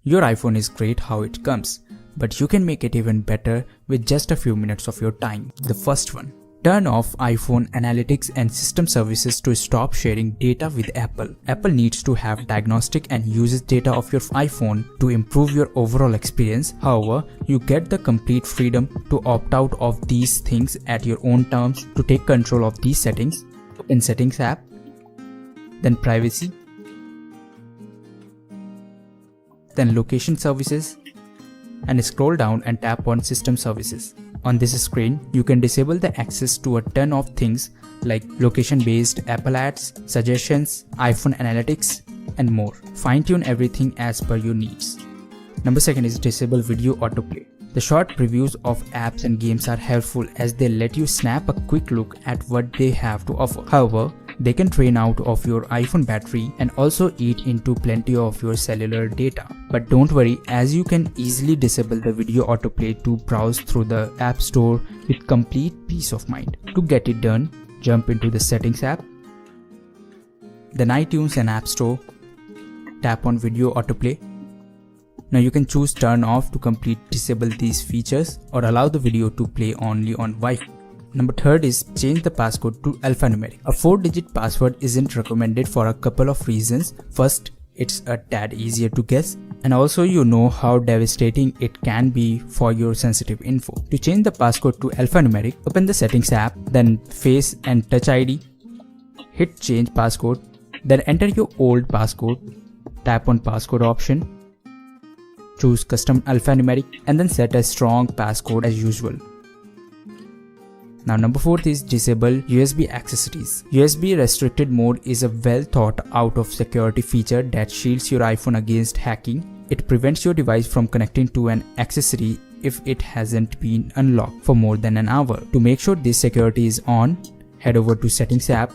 Your iPhone is great how it comes, but you can make it even better with just a few minutes of your time. The first one. Turn off iPhone analytics and system services to stop sharing data with Apple. Apple needs to have diagnostic and uses data of your iPhone to improve your overall experience. However, you get the complete freedom to opt out of these things at your own terms. To take control of these settings, open Settings app, then Privacy, then Location Services, and scroll down and tap on System Services. On this screen, you can disable the access to a ton of things like location-based Apple ads, suggestions, iPhone analytics, and more. Fine-tune everything as per your needs. Number 2 is disable video autoplay. The short previews of apps and games are helpful as they let you snap a quick look at what they have to offer. However, they can drain out of your iPhone battery and also eat into plenty of your cellular data. But don't worry, as you can easily disable the video autoplay to browse through the App Store with complete peace of mind. To get it done, jump into the Settings app, then iTunes and App Store, tap on video autoplay. Now you can choose turn off to completely disable these features or allow the video to play only on Wi-Fi. Number 3 is change the passcode to alphanumeric. A 4-digit password isn't recommended for a couple of reasons. First, it's a tad easier to guess, and also you know how devastating it can be for your sensitive info. To change the passcode to alphanumeric, open the Settings app, then Face and Touch ID, hit Change Passcode, then enter your old passcode, tap on Passcode option, choose Custom Alphanumeric, and then set a strong passcode as usual. Now number 4 is disable USB accessories. USB restricted mode is a well thought out of security feature that shields your iPhone against hacking. It prevents your device from connecting to an accessory if it hasn't been unlocked for more than an hour. To make sure this security is on, head over to Settings app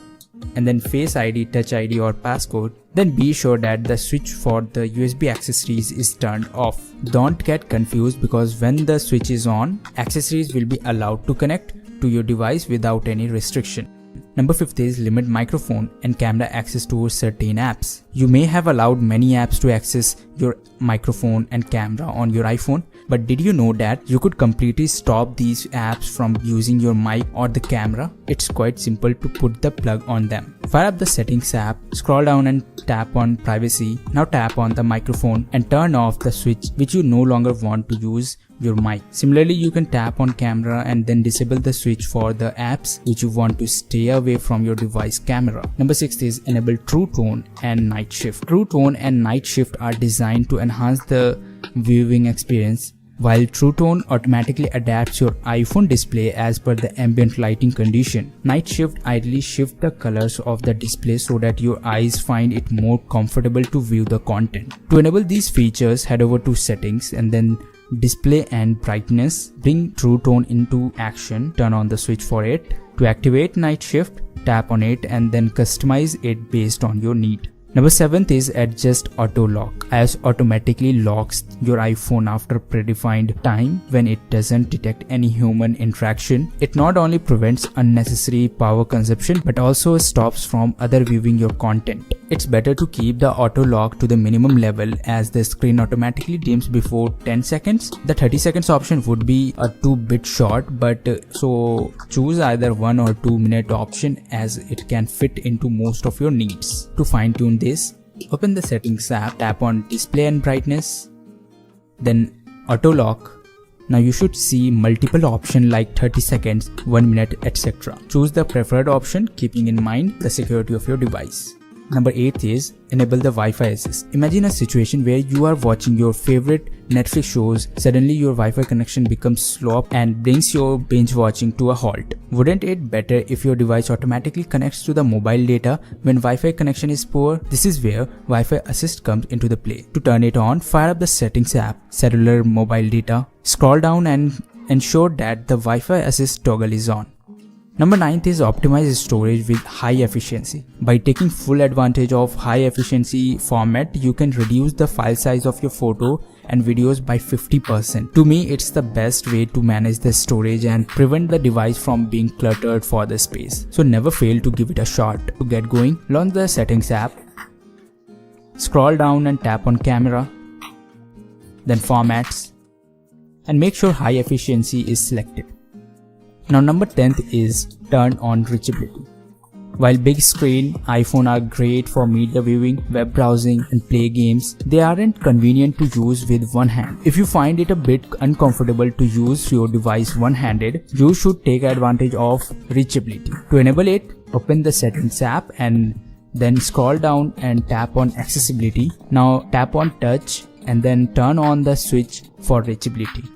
and then Face ID, Touch ID or Passcode. Then be sure that the switch for the USB accessories is turned off. Don't get confused because when the switch is on, accessories will be allowed to connect to your device without any restriction. Number 5 is limit microphone and camera access to certain apps. You may have allowed many apps to access your microphone and camera on your iPhone, but did you know that you could completely stop these apps from using your mic or the camera? It's quite simple to put the plug on them. Fire up the Settings app, scroll down and tap on Privacy. Now tap on the microphone and turn off the switch which you no longer want to use your mic. Similarly, you can tap on camera and then disable the switch for the apps which you want to stay away from your device camera. Number 6 is enable True Tone and Night Shift. True Tone and Night Shift are designed to enhance the viewing experience. While True Tone automatically adapts your iPhone display as per the ambient lighting condition, Night Shift ideally shifts the colors of the display so that your eyes find it more comfortable to view the content. To enable these features, head over to Settings and then Display and Brightness. Bring True Tone into action, turn on the switch for it. To activate Night Shift, tap on it and then customize it based on your need. Number 7 is adjust auto lock. iOS automatically locks your iPhone after predefined time when it doesn't detect any human interaction. It not only prevents unnecessary power consumption but also stops from other viewing your content. It's better to keep the auto lock to the minimum level as the screen automatically dims before 10 seconds. The 30 seconds option would be a 2-bit short, but so choose either 1 or 2 minute option as it can fit into most of your needs. To fine tune this, open the Settings app, tap on Display and Brightness, then Auto Lock. Now you should see multiple options like 30 seconds, 1 minute, etc. Choose the preferred option keeping in mind the security of your device. Number 8 is enable the Wi-Fi assist. Imagine a situation where you are watching your favorite Netflix shows, suddenly your Wi-Fi connection becomes slow and brings your binge watching to a halt. Wouldn't it better if your device automatically connects to the mobile data when Wi-Fi connection is poor? This is where Wi-Fi assist comes into the play. To turn it on, fire up the Settings app, cellular mobile data, scroll down and ensure that the Wi-Fi assist toggle is on. Number 9 is optimize storage with high efficiency. By taking full advantage of high efficiency format, you can reduce the file size of your photo and videos by 50%. To me, it's the best way to manage the storage and prevent the device from being cluttered for the space. So never fail to give it a shot. To get going, launch the Settings app, scroll down and tap on Camera, then formats, and make sure high efficiency is selected. Now number 10th is turn on reachability. While big screen iPhone are great for media viewing, web browsing and play games, they aren't convenient to use with one hand. If you find it a bit uncomfortable to use your device one-handed, you should take advantage of reachability. To enable it, open the Settings app and then scroll down and tap on Accessibility. Now tap on Touch and then turn on the switch for reachability.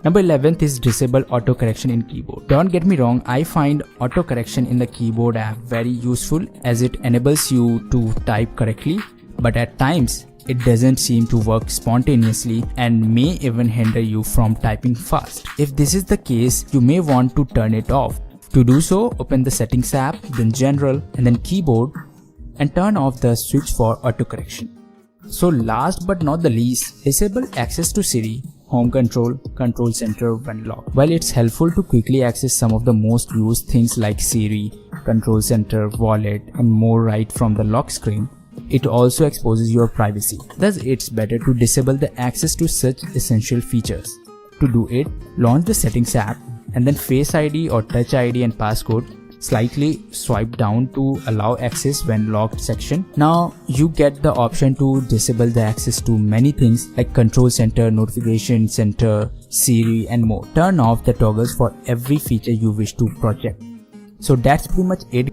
Number 11th is disable auto correction in keyboard. Don't get me wrong, I find auto correction in the keyboard app very useful as it enables you to type correctly, but at times it doesn't seem to work spontaneously and may even hinder you from typing fast. If this is the case, you may want to turn it off. To do so, open the Settings app, then General and then Keyboard and turn off the switch for auto correction. So last but not the least, disable access to Siri, Home Control, Control Center when locked. While it's helpful to quickly access some of the most used things like Siri, Control Center, Wallet and more right from the lock screen, it also exposes your privacy. Thus, it's better to disable the access to such essential features. To do it, launch the Settings app and then Face ID or Touch ID and Passcode. Slightly swipe down to allow access when locked section. Now you get the option to disable the access to many things like Control Center, Notification Center, Siri and more. Turn off the toggles for every feature you wish to project. So that's pretty much it.